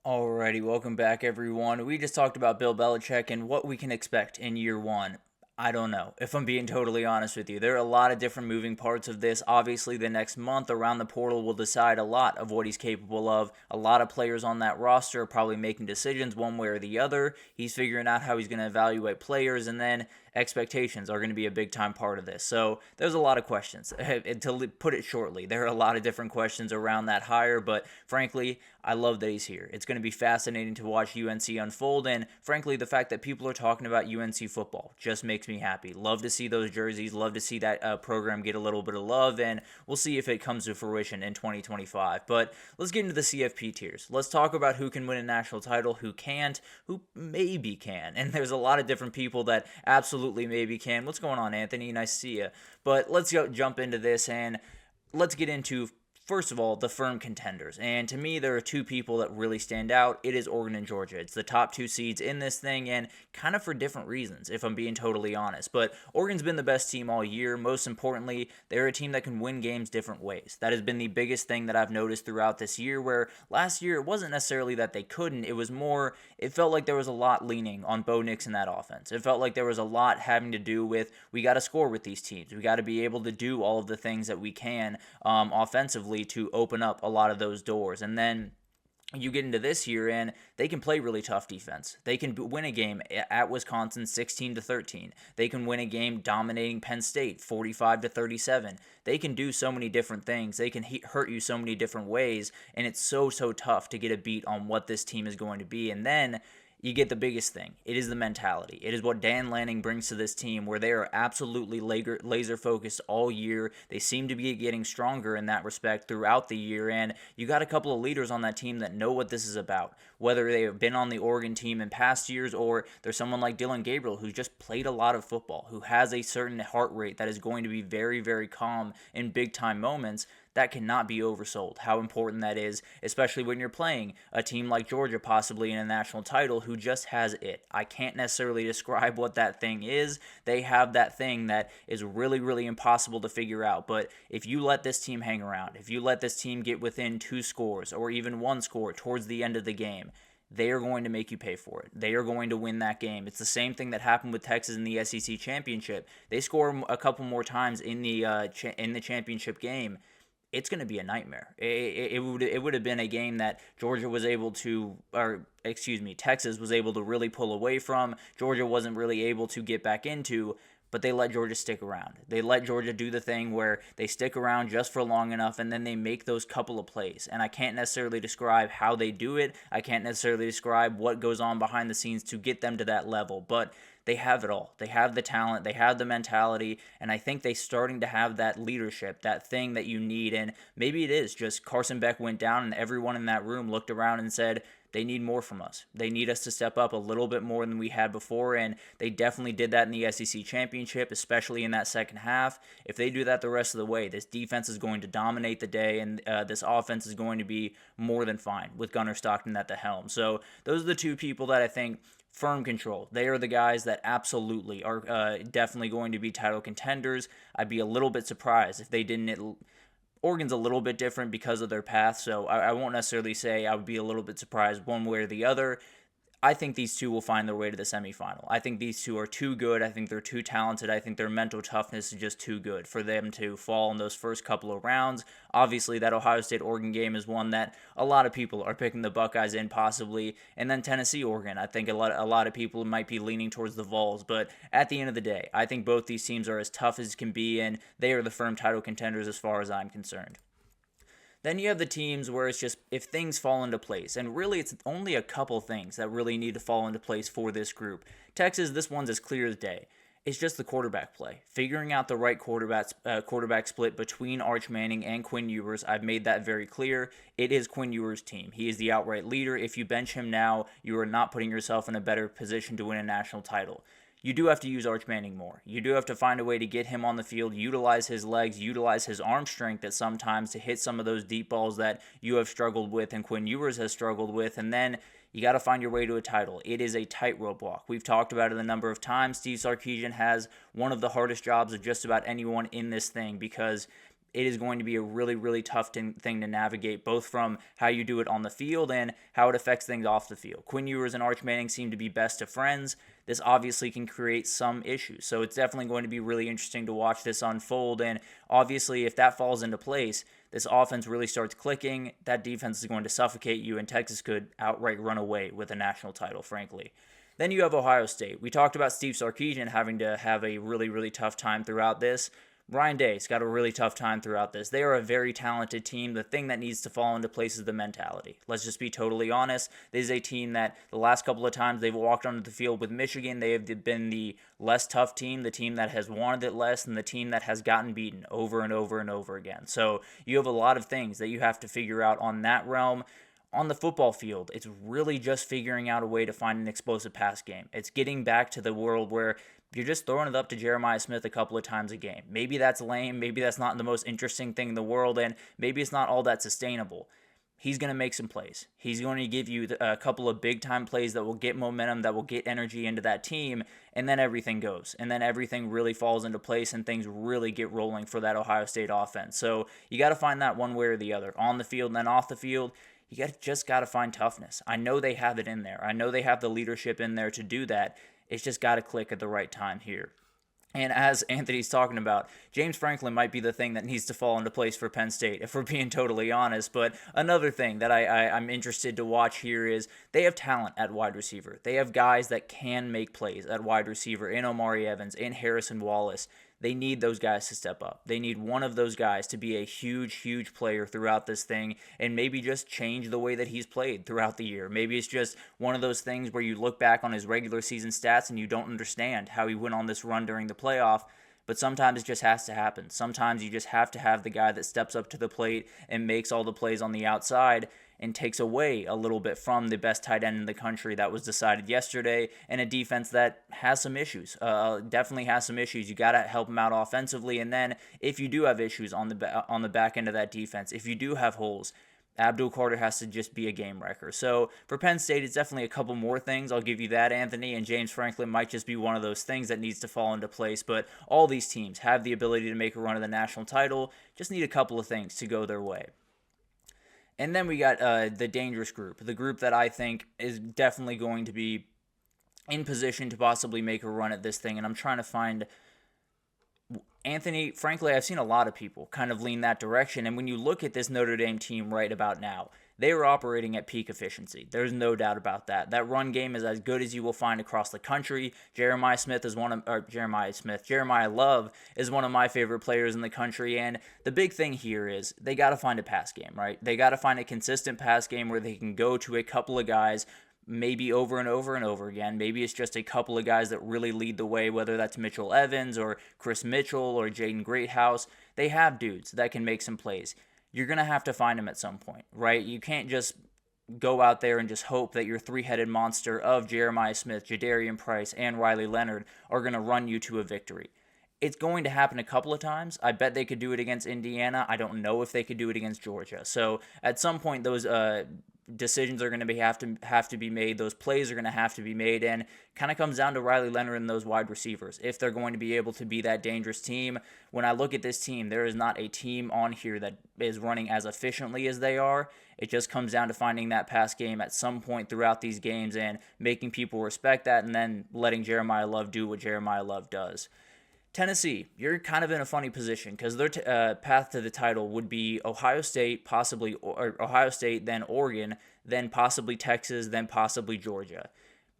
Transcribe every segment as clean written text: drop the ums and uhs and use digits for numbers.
Alrighty, welcome back, everyone. We just talked about Bill Belichick and what we can expect in year one. I don't know, if I'm being totally honest with you. There are a lot of different moving parts of this. Obviously, the next month around the portal will decide a lot of what he's capable of. A lot of players on that roster are probably making decisions one way or the other. He's figuring out how he's going to evaluate players, and then expectations are going to be a big time part of this. So there's a lot of questions. To put it shortly, there are a lot of different questions around that hire, but frankly, I love that he's here. It's going to be fascinating to watch UNC unfold, and frankly, the fact that people are talking about UNC football just makes me happy. Love to see those jerseys, love to see that program get a little bit of love, and we'll see if it comes to fruition in 2025. But let's get into the CFP tiers. Let's talk about who can win a national title, who can't, who maybe can, and there's a lot of different people that absolutely maybe can. What's going on, Anthony? Nice to see you. But let's jump into this, and let's get into, first of all, the firm contenders. And to me, there are two people that really stand out. It is Oregon and Georgia. It's the top two seeds in this thing, and kind of for different reasons, if I'm being totally honest. But Oregon's been the best team all year. Most importantly, they're a team that can win games different ways. That has been the biggest thing that I've noticed throughout this year, where last year it wasn't necessarily that they couldn't. It was more, it felt like there was a lot leaning on Bo Nix in that offense. It felt like there was a lot having to do with, we got to score with these teams. We got to be able to do all of the things that we can offensively to open up a lot of those doors. And then you get into this year and they can play really tough defense. They can win a game at Wisconsin 16-13. They can win a game dominating Penn State 45-37. They can do so many different things. They can hurt you so many different ways, and it's so tough to get a beat on what this team is going to be. And then you get the biggest thing. It is the mentality. It is what Dan Lanning brings to this team, where they are absolutely laser focused all year. They seem to be getting stronger in that respect throughout the year, and you got a couple of leaders on that team that know what this is about, whether they have been on the Oregon team in past years or there's someone like Dylan Gabriel who's just played a lot of football, who has a certain heart rate that is going to be very calm in big time moments. That cannot be oversold, how important that is, especially when you're playing a team like Georgia, possibly in a national title, who just has it. I can't necessarily describe what that thing is. They have that thing that is really impossible to figure out. But if you let this team hang around, if you let this team get within 2 scores or even 1 score towards the end of the game, they are going to make you pay for it. They are going to win that game. It's the same thing that happened with Texas in the SEC championship. They score a couple more times in the championship game. It's going to be a nightmare. It would have been a game that Georgia was able to, or excuse me, Texas was able to really pull away from. Georgia wasn't really able to get back into, but they let Georgia stick around. They let Georgia do the thing where they stick around just for long enough, and then they make those couple of plays. And I can't necessarily describe how they do it. I can't necessarily describe what goes on behind the scenes to get them to that level, but they have it all. They have the talent, they have the mentality, and I think they're starting to have that leadership, that thing that you need. And maybe it is just Carson Beck went down and everyone in that room looked around and said, they need more from us. They need us to step up a little bit more than we had before, and they definitely did that in the SEC championship, especially in that second half. If they do that the rest of the way, this defense is going to dominate the day, and this offense is going to be more than fine with Gunnar Stockton at the helm. So those are the two people that I think firm control. They are the guys that absolutely are definitely going to be title contenders. I'd be a little bit surprised if they didn't. Oregon's a little bit different because of their path, so I won't necessarily say I would be a little bit surprised one way or the other. I think these two will find their way to the semifinal. I think these two are too good. I think they're too talented. I think their mental toughness is just too good for them to fall in those first couple of rounds. Obviously, that Ohio State-Oregon game is one that a lot of people are picking the Buckeyes in possibly. And then Tennessee-Oregon. I think a lot of people might be leaning towards the Vols. But at the end of the day, I think both these teams are as tough as can be, and they are the firm title contenders as far as I'm concerned. Then you have the teams where it's just if things fall into place, and really it's only a couple things that really need to fall into place for this group. Texas, this one's as clear as day. It's just the quarterback play. Figuring out the right quarterback split between Arch Manning and Quinn Ewers. I've made that very clear. It is Quinn Ewers' team. He is the outright leader. If you bench him now, you are not putting yourself in a better position to win a national title. You do have to use Arch Manning more. You do have to find a way to get him on the field, utilize his legs, utilize his arm strength at sometimes to hit some of those deep balls that you have struggled with and Quinn Ewers has struggled with, and then you got to find your way to a title. It is a tightrope walk. We've talked about it a number of times. Steve Sarkisian has one of the hardest jobs of just about anyone in this thing because it is going to be a really, really tough thing to navigate, both from how you do it on the field and how it affects things off the field. Quinn Ewers and Arch Manning seem to be best of friends. This obviously can create some issues. So it's definitely going to be really interesting to watch this unfold. And obviously, if that falls into place, this offense really starts clicking. That defense is going to suffocate you, and Texas could outright run away with a national title, frankly. Then you have Ohio State. We talked about Steve Sarkisian having to have a really, really tough time throughout this. Ryan Day's got a really tough time throughout this. They are a very talented team. The thing that needs to fall into place is the mentality. Let's just be totally honest. This is a team that the last couple of times they've walked onto the field with Michigan, they have been the less tough team, the team that has wanted it less, and the team that has gotten beaten over and over and over again. So you have a lot of things that you have to figure out on that realm. On the football field, it's really just figuring out a way to find an explosive pass game. It's getting back to the world where you're just throwing it up to Jeremiah Smith a couple of times a game. Maybe that's lame, maybe that's not the most interesting thing in the world, and maybe it's not all that sustainable. He's going to make some plays. He's going to give you a couple of big-time plays that will get momentum, that will get energy into that team, and then everything goes. And then everything really falls into place, and things really get rolling for that Ohio State offense. So you got to find that one way or the other, on the field and then off the field. You just got to find toughness. I know they have it in there. I know they have the leadership in there to do that. It's just got to click at the right time here. And as Anthony's talking about, James Franklin might be the thing that needs to fall into place for Penn State, if we're being totally honest. But another thing that I'm interested to watch here is they have talent at wide receiver. They have guys that can make plays at wide receiver in Omari Evans, in Harrison Wallace. They need those guys to step up. They need one of those guys to be a huge, huge player throughout this thing and maybe just change the way that he's played throughout the year. Maybe it's just one of those things where you look back on his regular season stats and you don't understand how he went on this run during the playoff. But sometimes it just has to happen. Sometimes you just have to have the guy that steps up to the plate and makes all the plays on the outside and takes away a little bit from the best tight end in the country that was decided yesterday, and a defense that has some issues, definitely has some issues. You got to help them out offensively, and then if you do have issues on the back end of that defense, if you do have holes, Abdul Carter has to just be a game wrecker. So for Penn State, it's definitely a couple more things. I'll give you that, Anthony, and James Franklin might just be one of those things that needs to fall into place. But all these teams have the ability to make a run of the national title, just need a couple of things to go their way. And then we got the dangerous group, the group that I think is definitely going to be in position to possibly make a run at this thing. And I'm trying to find Anthony. Frankly, I've seen a lot of people kind of lean that direction. And when you look at this Notre Dame team right about now, they are operating at peak efficiency. There's no doubt about that. That run game is as good as you will find across the country. Jeremiah Love is one of my favorite players in the country. And the big thing here is they got to find a pass game, right? They got to find a consistent pass game where they can go to a couple of guys maybe over and over and over again. Maybe it's just a couple of guys that really lead the way, whether that's Mitchell Evans or Chris Mitchell or Jaden Greathouse. They have dudes that can make some plays. You're going to have to find them at some point, right? You can't just go out there and just hope that your three-headed monster of Jeremiah Smith, Jadarian Price, and Riley Leonard are going to run you to a victory. It's going to happen a couple of times. I bet they could do it against Indiana. I don't know if they could do it against Georgia. So at some point, those decisions are going to have to be made. Those plays are going to have to be made, and kind of comes down to Riley Leonard and those wide receivers, if they're going to be able to be that dangerous team. When I look at this team, there is not a team on here that is running as efficiently as they are. It just comes down to finding that pass game at some point throughout these games and making people respect that, and then letting Jeremiah Love do what Jeremiah Love does. Tennessee, you're kind of in a funny position because their path to the title would be Ohio State, possibly or Ohio State, then Oregon, then possibly Texas, then possibly Georgia.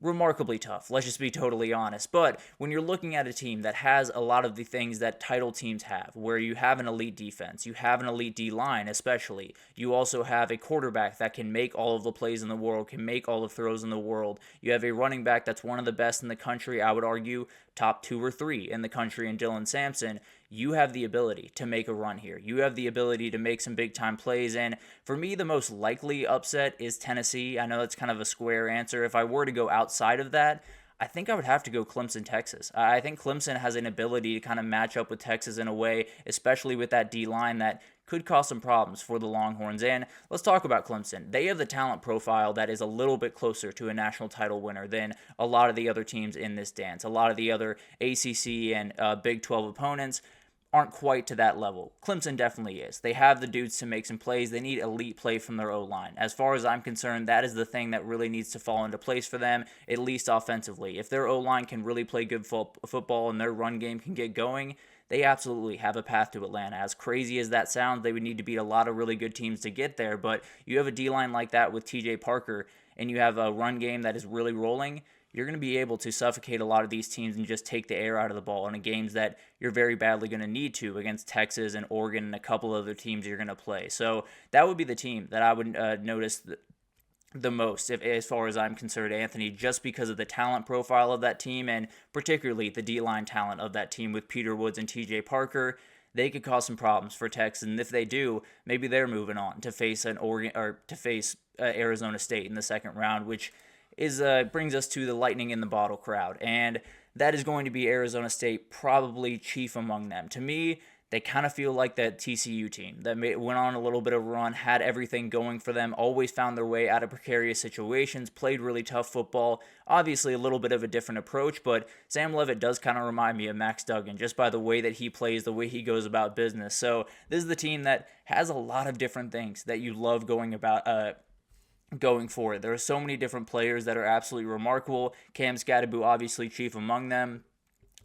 Remarkably tough, let's just be totally honest. But when you're looking at a team that has a lot of the things that title teams have, where you have an elite defense, you have an elite D-line especially, you also have a quarterback that can make all of the plays in the world, can make all the throws in the world, you have a running back that's one of the best in the country, I would argue top 2 or 3 in the country in Dylan Sampson, you have the ability to make a run here. You have the ability to make some big-time plays, and for me, the most likely upset is Tennessee. I know that's kind of a square answer. If I were to go outside of that, I think I would have to go Clemson, Texas. I think Clemson has an ability to kind of match up with Texas in a way, especially with that D-line, that could cause some problems for the Longhorns. And let's talk about Clemson. They have the talent profile that is a little bit closer to a national title winner than a lot of the other teams in this dance, a lot of the other ACC and Big 12 opponents. aren't quite to that level. Clemson definitely is. They have the dudes to make some plays. They need elite play from their O-line. As far as I'm concerned, that is the thing that really needs to fall into place for them, at least offensively. If their O-line can really play good football and their run game can get going, they absolutely have a path to Atlanta. As crazy as that sounds, they would need to beat a lot of really good teams to get there, but you have a D-line like that with TJ Parker, and you have a run game that is really rolling, you're going to be able to suffocate a lot of these teams and just take the air out of the ball in games that you're very badly going to need to against Texas and Oregon and a couple other teams you're going to play. So that would be the team that I would notice the most, as far as I'm concerned, Anthony, just because of the talent profile of that team and particularly the D-line talent of that team with Peter Woods and TJ Parker. They could cause some problems for Texas, and if they do, maybe they're moving on to face an Oregon or to face Arizona State in the second round, which is brings us to the lightning in the bottle crowd, and that is going to be Arizona State, probably chief among them. To me, they kind of feel like that TCU team that went on a little bit of a run, had everything going for them, always found their way out of precarious situations, played really tough football. Obviously, a little bit of a different approach, but Sam Leavitt does kind of remind me of Max Duggan just by the way that he plays, the way he goes about business. So this is the team that has a lot of different things that you love going for it. There are so many different players that are absolutely remarkable. Cam Skattebo, obviously chief among them.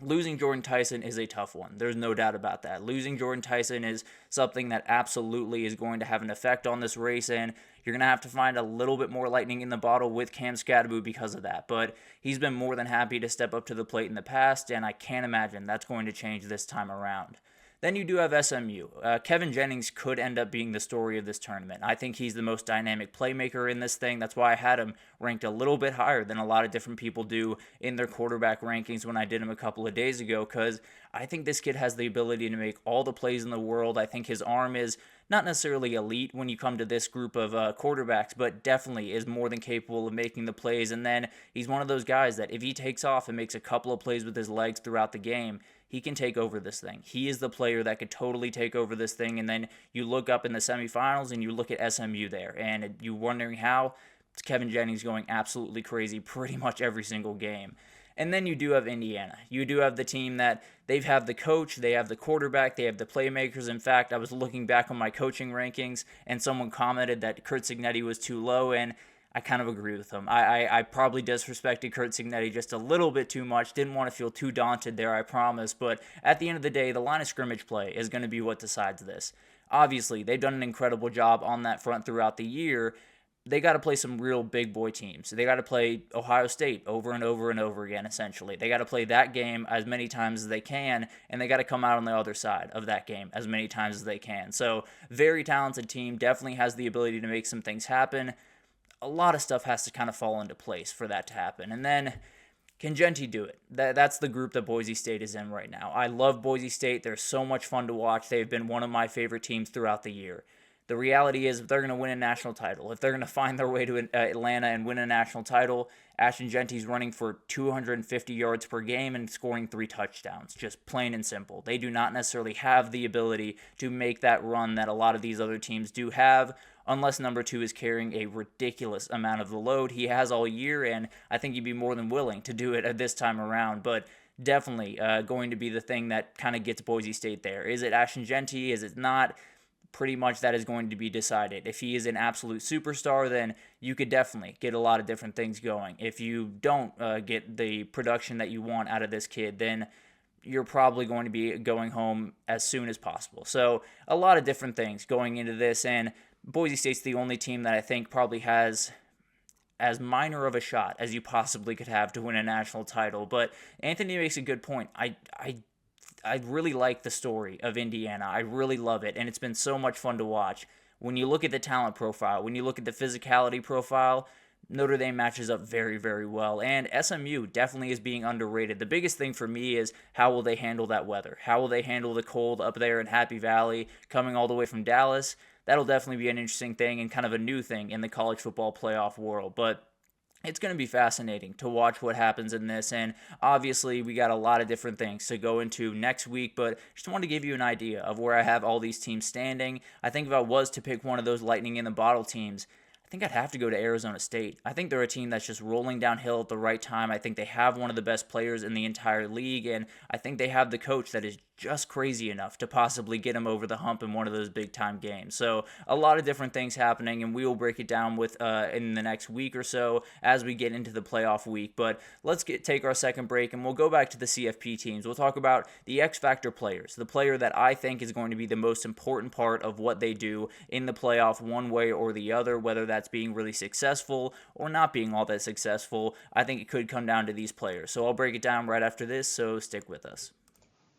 Losing Jordan Tyson is a tough one. There's no doubt about that. Losing Jordan Tyson is something that absolutely is going to have an effect on this race, and you're going to have to find a little bit more lightning in the bottle with Cam Skattebo because of that. But he's been more than happy to step up to the plate in the past, and I can't imagine that's going to change this time around. Then you do have SMU. Kevin Jennings could end up being the story of this tournament. I think he's the most dynamic playmaker in this thing. That's why I had him ranked a little bit higher than a lot of different people do in their quarterback rankings when I did him a couple of days ago, because I think this kid has the ability to make all the plays in the world. I think his arm is not necessarily elite when you come to this group of quarterbacks, but definitely is more than capable of making the plays. And then he's one of those guys that if he takes off and makes a couple of plays with his legs throughout the game, he can take over this thing. He is the player that could totally take over this thing. And then you look up in the semifinals and you look at SMU there, and you're wondering how it's Kevin Jennings going absolutely crazy pretty much every single game. And then you do have Indiana. You do have the team that they have the coach, they have the quarterback, they have the playmakers. In fact, I was looking back on my coaching rankings, and someone commented that Curt Cignetti was too low, and I kind of agree with him. I probably disrespected Curt Cignetti just a little bit too much. Didn't want to feel too daunted there, I promise. But at the end of the day, the line of scrimmage play is going to be what decides this. Obviously, they've done an incredible job on that front throughout the year. They got to play some real big boy teams. They got to play Ohio State over and over and over again, essentially. They got to play that game as many times as they can, and they got to come out on the other side of that game as many times as they can. So, very talented team, definitely has the ability to make some things happen. A lot of stuff has to kind of fall into place for that to happen. And then, can Genty do it? That's the group that Boise State is in right now. I love Boise State. They're so much fun to watch. They've been one of my favorite teams throughout the year. The reality is, if they're going to win a national title, if they're going to find their way to Atlanta and win a national title, Ashton Genty's running for 250 yards per game and scoring 3 touchdowns, just plain and simple. They do not necessarily have the ability to make that run that a lot of these other teams do have, unless number 2 is carrying a ridiculous amount of the load he has all year, and I think he'd be more than willing to do it at this time around. But definitely going to be the thing that kind of gets Boise State there. Is it Ashton Genty? Is it not? Pretty much that is going to be decided. If he is an absolute superstar, then you could definitely get a lot of different things going. If you don't get the production that you want out of this kid, then you're probably going to be going home as soon as possible. So a lot of different things going into this, and Boise State's the only team that I think probably has as minor of a shot as you possibly could have to win a national title. But Anthony makes a good point. I really like the story of Indiana. I really love it, and it's been so much fun to watch. When you look at the talent profile, when you look at the physicality profile, Notre Dame matches up very, very well, and SMU definitely is being underrated. The biggest thing for me is how will they handle that weather? How will they handle the cold up there in Happy Valley, coming all the way from Dallas? That'll definitely be an interesting thing and kind of a new thing in the college football playoff world, but it's going to be fascinating to watch what happens in this, and obviously we got a lot of different things to go into next week, but just want to give you an idea of where I have all these teams standing. I think if I was to pick one of those lightning in the bottle teams, I think I'd have to go to Arizona State. I think they're a team that's just rolling downhill at the right time. I think they have one of the best players in the entire league, and I think they have the coach that is just crazy enough to possibly get them over the hump in one of those big time games. So a lot of different things happening, and we will break it down with in the next week or so as we get into the playoff week. But let's take our second break, and we'll go back to the CFP teams. We'll talk about the X Factor players, the player that I think is going to be the most important part of what they do in the playoff one way or the other, whether that's being really successful or not being all that successful. I think it could come down to these players. So I'll break it down right after this, so stick with us.